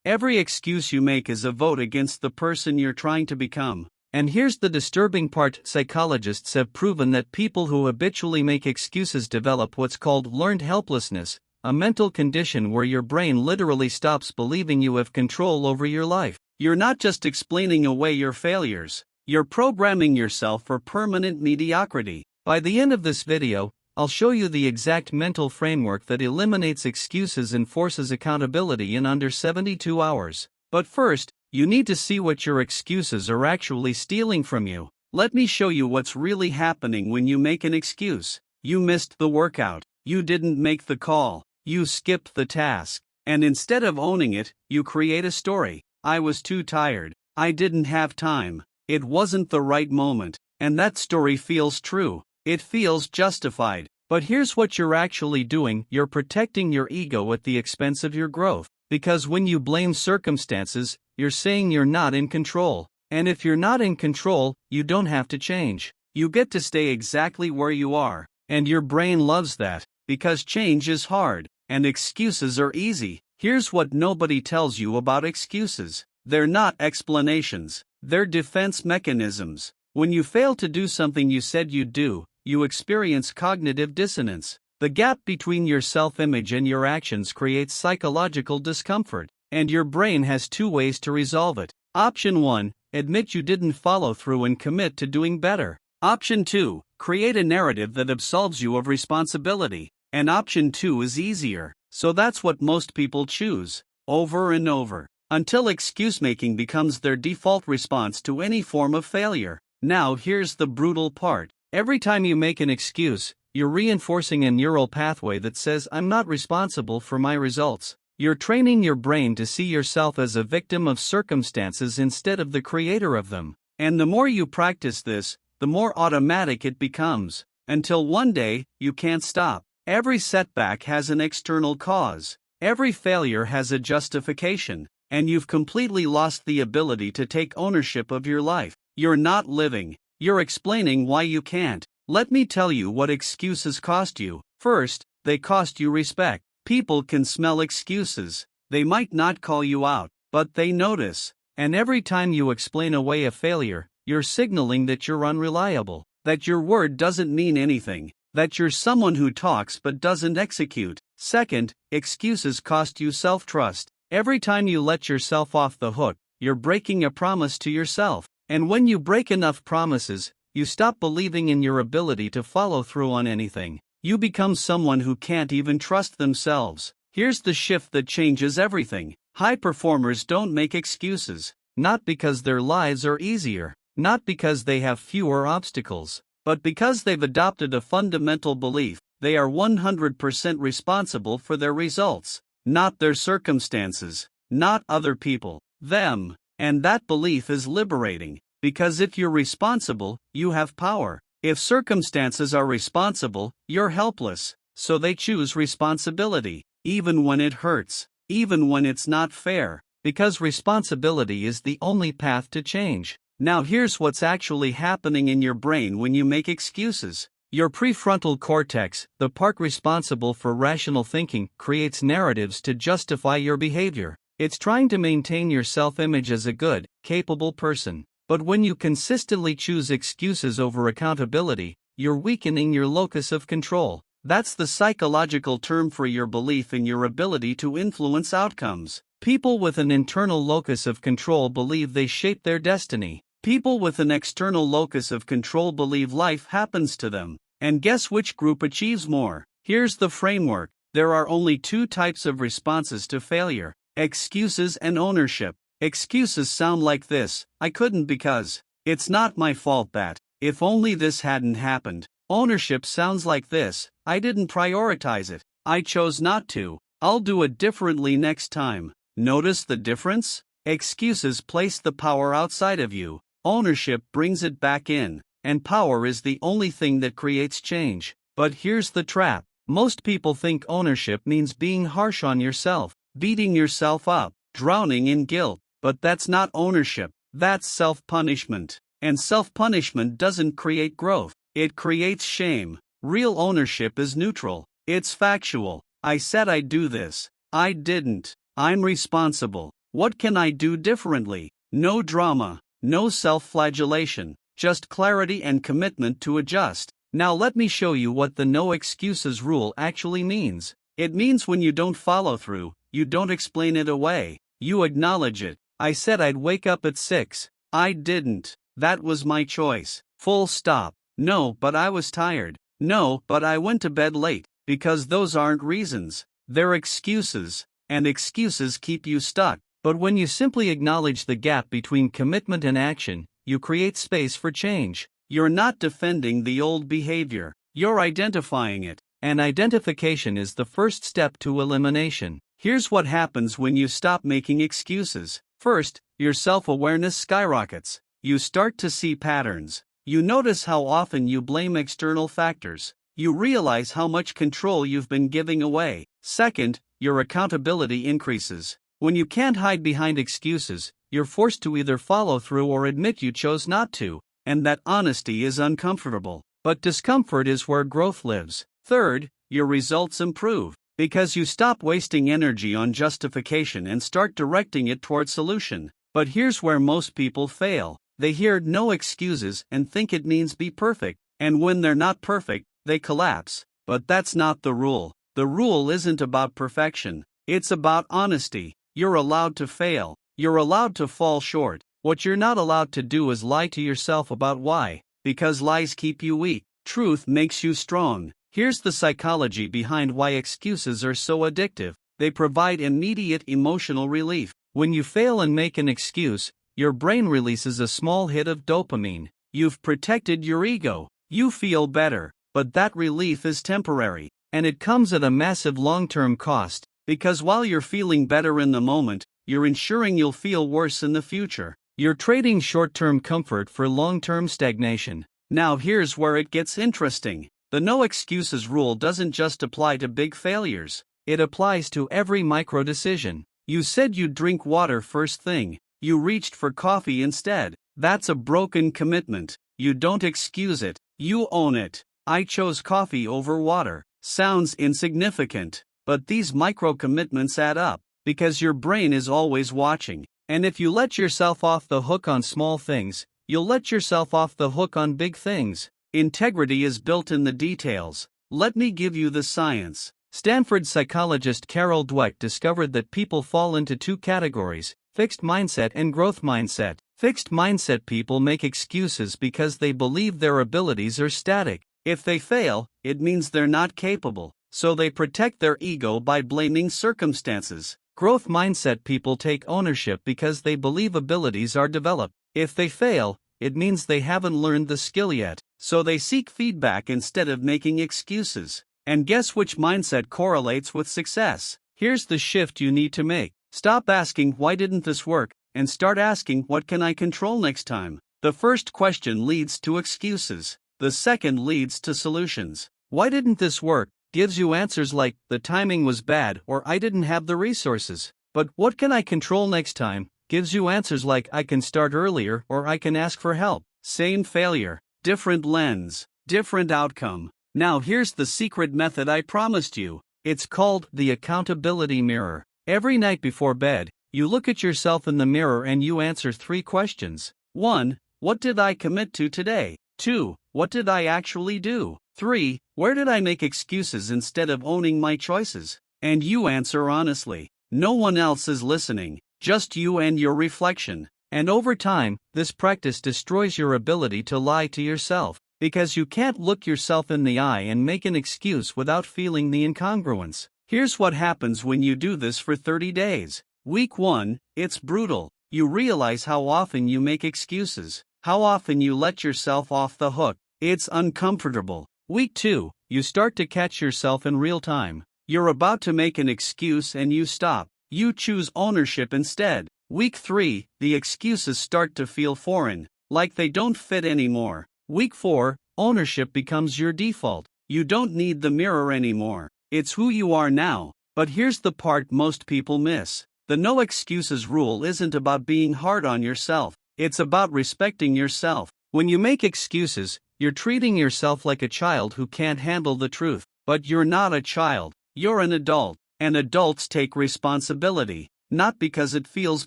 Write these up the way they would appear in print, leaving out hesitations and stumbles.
Every excuse you make is a vote against the person you're trying to become. And here's the disturbing part: psychologists have proven that people who habitually make excuses develop what's called learned helplessness, a mental condition where your brain literally stops believing you have control over your life. You're not just explaining away your failures, you're programming yourself for permanent mediocrity. By the end of this video, I'll show you the exact mental framework that eliminates excuses and forces accountability in under 72 hours. But first, you need to see what your excuses are actually stealing from you. Let me show you what's really happening when you make an excuse. You missed the workout, you didn't make the call, you skipped the task, and instead of owning it, you create a story. I was too tired, I didn't have time, it wasn't the right moment, and that story feels true, it feels justified. But here's what you're actually doing: you're protecting your ego at the expense of your growth. Because when you blame circumstances, you're saying you're not in control. And if you're not in control, you don't have to change. You get to stay exactly where you are. And your brain loves that, because change is hard, and excuses are easy. Here's what nobody tells you about excuses: they're not explanations, they're defense mechanisms. When you fail to do something you said you'd do, you experience cognitive dissonance. The gap between your self-image and your actions creates psychological discomfort, and your brain has two ways to resolve it. Option 1, admit you didn't follow through and commit to doing better. Option 2, create a narrative that absolves you of responsibility. And option 2 is easier, so that's what most people choose, over and over, until excuse-making becomes their default response to any form of failure. Now here's the brutal part. Every time you make an excuse, you're reinforcing a neural pathway that says, "I'm not responsible for my results." You're training your brain to see yourself as a victim of circumstances instead of the creator of them. And the more you practice this, the more automatic it becomes, until one day, you can't stop. Every setback has an external cause. Every failure has a justification, and you've completely lost the ability to take ownership of your life. You're not living. You're explaining why you can't. Let me tell you what excuses cost you. First, they cost you respect. People can smell excuses. They might not call you out, but they notice. And every time you explain away a failure, you're signaling that you're unreliable, that your word doesn't mean anything, that you're someone who talks but doesn't execute. Second, excuses cost you self-trust. Every time you let yourself off the hook, you're breaking a promise to yourself. And when you break enough promises, you stop believing in your ability to follow through on anything. You become someone who can't even trust themselves. Here's the shift that changes everything. High performers don't make excuses, not because their lives are easier, not because they have fewer obstacles, but because they've adopted a fundamental belief: they are 100% responsible for their results, not their circumstances, not other people, them. And that belief is liberating, because if you're responsible, you have power. If circumstances are responsible, you're helpless. So they choose responsibility, even when it hurts, even when it's not fair, because responsibility is the only path to change. Now here's what's actually happening in your brain when you make excuses. Your prefrontal cortex, the part responsible for rational thinking, creates narratives to justify your behavior. It's trying to maintain your self-image as a good, capable person. But when you consistently choose excuses over accountability, you're weakening your locus of control. That's the psychological term for your belief in your ability to influence outcomes. People with an internal locus of control believe they shape their destiny. People with an external locus of control believe life happens to them. And guess which group achieves more? Here's the framework. There are only two types of responses to failure: excuses and ownership. Excuses sound like this: I couldn't because, it's not my fault that, if only this hadn't happened. Ownership sounds like this: I didn't prioritize it, I chose not to, I'll do it differently next time. Notice the difference? Excuses place the power outside of you. Ownership brings it back in, and power is the only thing that creates change. But here's the trap. Most people think ownership means being harsh on yourself, beating yourself up, drowning in guilt. But that's not ownership, that's self-punishment. And self-punishment doesn't create growth, it creates shame. Real ownership is neutral, it's factual. I said I'd do this, I didn't, I'm responsible. What can I do differently? No drama, no self-flagellation, just clarity and commitment to adjust. Now let me show you what the no excuses rule actually means. It means when you don't follow through, you don't explain it away, you acknowledge it. I said I'd wake up at 6. I didn't. That was my choice. Full stop. No, but I was tired. No, but I went to bed late. Because those aren't reasons. They're excuses. And excuses keep you stuck. But when you simply acknowledge the gap between commitment and action, you create space for change. You're not defending the old behavior. You're identifying it. And identification is the first step to elimination. Here's what happens when you stop making excuses. First, your self-awareness skyrockets. You start to see patterns. You notice how often you blame external factors. You realize how much control you've been giving away. Second, your accountability increases. When you can't hide behind excuses, you're forced to either follow through or admit you chose not to, and that honesty is uncomfortable. But discomfort is where growth lives. Third, your results improve, because you stop wasting energy on justification and start directing it toward solution. But here's where most people fail. They hear no excuses and think it means be perfect, and when they're not perfect, they collapse. But that's not the rule. The rule isn't about perfection. It's about honesty. You're allowed to fail. You're allowed to fall short. What you're not allowed to do is lie to yourself about why. Because lies keep you weak. Truth makes you strong. Here's the psychology behind why excuses are so addictive. They provide immediate emotional relief. When you fail and make an excuse, your brain releases a small hit of dopamine. You've protected your ego. You feel better. But that relief is temporary. And it comes at a massive long-term cost. Because while you're feeling better in the moment, you're ensuring you'll feel worse in the future. You're trading short-term comfort for long-term stagnation. Now here's where it gets interesting. The no excuses rule doesn't just apply to big failures. It applies to every micro decision. You said you'd drink water first thing. You reached for coffee instead. That's a broken commitment. You don't excuse it. You own it. I chose coffee over water. Sounds insignificant. But these micro commitments add up, because your brain is always watching. And if you let yourself off the hook on small things, you'll let yourself off the hook on big things. Integrity is built in the details. Let me give you the science. Stanford psychologist Carol Dweck discovered that people fall into two categories: fixed mindset and growth mindset. Fixed mindset people make excuses because they believe their abilities are static. If they fail, it means they're not capable, so they protect their ego by blaming circumstances. Growth mindset people take ownership because they believe abilities are developed. If they fail, it means they haven't learned the skill yet, so they seek feedback instead of making excuses. And guess which mindset correlates with success? Here's the shift you need to make. Stop asking why didn't this work, and start asking what can I control next time. The first question leads to excuses. The second leads to solutions. Why didn't this work gives you answers like, the timing was bad or I didn't have the resources. But what can I control next time gives you answers like, I can start earlier or I can ask for help. Same failure, different lens, different outcome. Now here's the secret method I promised you. It's called the accountability mirror. Every night before bed, you look at yourself in the mirror and you answer 3 questions. 1. What did I commit to today? 2. What did I actually do? 3. Where did I make excuses instead of owning my choices? And you answer honestly. No one else is listening, just you and your reflection. And over time, this practice destroys your ability to lie to yourself, because you can't look yourself in the eye and make an excuse without feeling the incongruence. Here's what happens when you do this for 30 days. Week 1, it's brutal. You realize how often you make excuses, how often you let yourself off the hook. It's uncomfortable. Week 2, you start to catch yourself in real time. You're about to make an excuse and you stop. You choose ownership instead. Week 3, the excuses start to feel foreign, like they don't fit anymore. Week 4, ownership becomes your default. You don't need the mirror anymore. It's who you are now. But here's the part most people miss. The no excuses rule isn't about being hard on yourself. It's about respecting yourself. When you make excuses, you're treating yourself like a child who can't handle the truth. But you're not a child. You're an adult. And adults take responsibility. not because it feels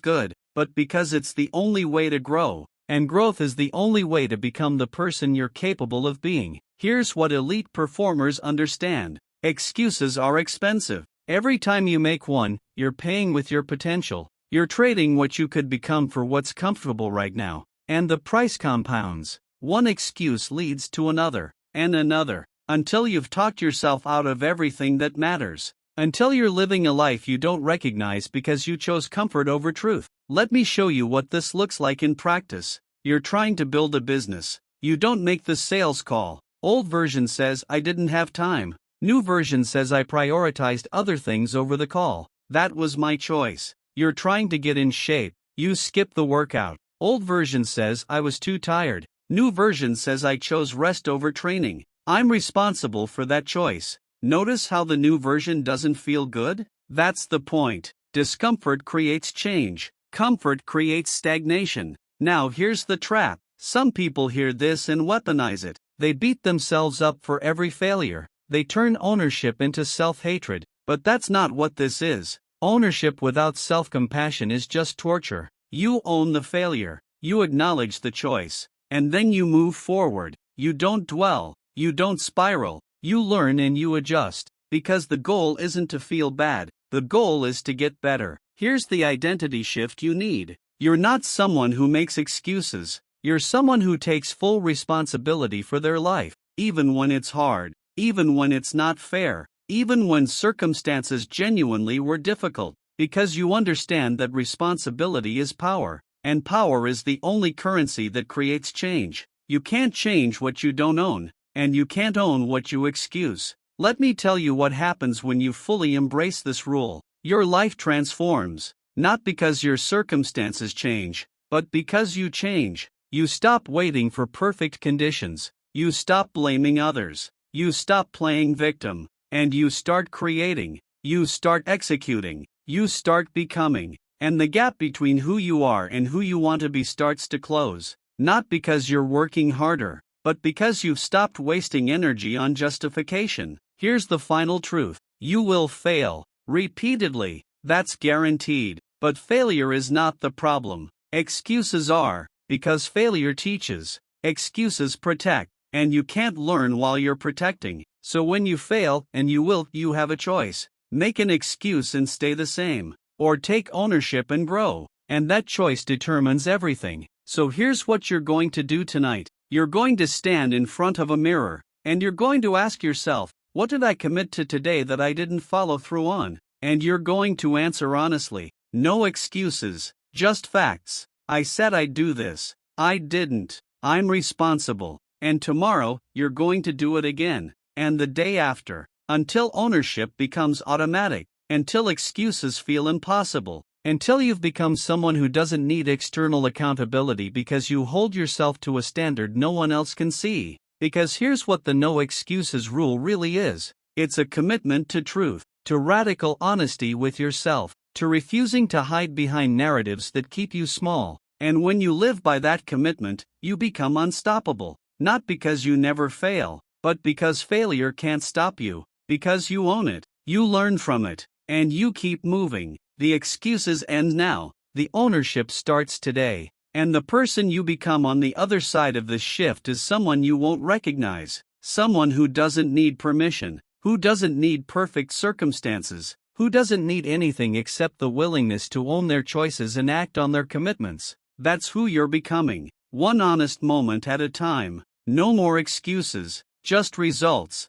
good, but because it's the only way to grow, and growth is the only way to become the person you're capable of being. Here's what elite performers understand: excuses are expensive. Every time you make one, you're paying with your potential. You're trading what you could become for what's comfortable right now, and the price compounds. One excuse leads to another, and another, until you've talked yourself out of everything that matters. Until you're living a life you don't recognize because you chose comfort over truth. Let me show you what this looks like in practice. You're trying to build a business. You don't make the sales call. Old version says, "I didn't have time." New version says, "I prioritized other things over the call. That was my choice." You're trying to get in shape. You skip the workout. Old version says, "I was too tired." New version says, "I chose rest over training. I'm responsible for that choice." Notice how the new version doesn't feel good? That's the point. Discomfort creates change. Comfort creates stagnation. Now here's the trap. Some people hear this and weaponize it. They beat themselves up for every failure. They turn ownership into self-hatred. But that's not what this is. Ownership without self-compassion is just torture. You own the failure. You acknowledge the choice. And then you move forward. You don't dwell. You don't spiral. You learn and you adjust. Because the goal isn't to feel bad. The goal is to get better. Here's the identity shift you need. You're not someone who makes excuses. You're someone who takes full responsibility for their life, even when it's hard, even when it's not fair, even when circumstances genuinely were difficult, because you understand that responsibility is power, and power is the only currency that creates change. You can't change what you don't own, and you can't own what you excuse. Let me tell you what happens when you fully embrace this rule. Your life transforms, not because your circumstances change, but because you change. You stop waiting for perfect conditions. You stop blaming others. You stop playing victim. And you start creating. You start executing. You start becoming. And the gap between who you are and who you want to be starts to close. Not because you're working harder, but because you've stopped wasting energy on justification. Here's the final truth. You will fail. Repeatedly. That's guaranteed. But failure is not the problem. Excuses are. Because failure teaches. Excuses protect. And you can't learn while you're protecting. So when you fail, and you will, you have a choice. Make an excuse and stay the same. Or take ownership and grow. And that choice determines everything. So here's what you're going to do tonight. You're going to stand in front of a mirror. And you're going to ask yourself, what did I commit to today that I didn't follow through on? And you're going to answer honestly. No excuses. Just facts. I said I'd do this. I didn't. I'm responsible. And tomorrow, you're going to do it again. And the day after. Until ownership becomes automatic. Until excuses feel impossible. Until you've become someone who doesn't need external accountability because you hold yourself to a standard no one else can see. Because here's what the no excuses rule really is. It's a commitment to truth, to radical honesty with yourself, to refusing to hide behind narratives that keep you small. And when you live by that commitment, you become unstoppable. Not because you never fail, but because failure can't stop you. Because you own it, you learn from it, and you keep moving. The excuses end now. The ownership starts today. And the person you become on the other side of this shift is someone you won't recognize. Someone who doesn't need permission, who doesn't need perfect circumstances, who doesn't need anything except the willingness to own their choices and act on their commitments. That's who you're becoming. One honest moment at a time. No more excuses, just results.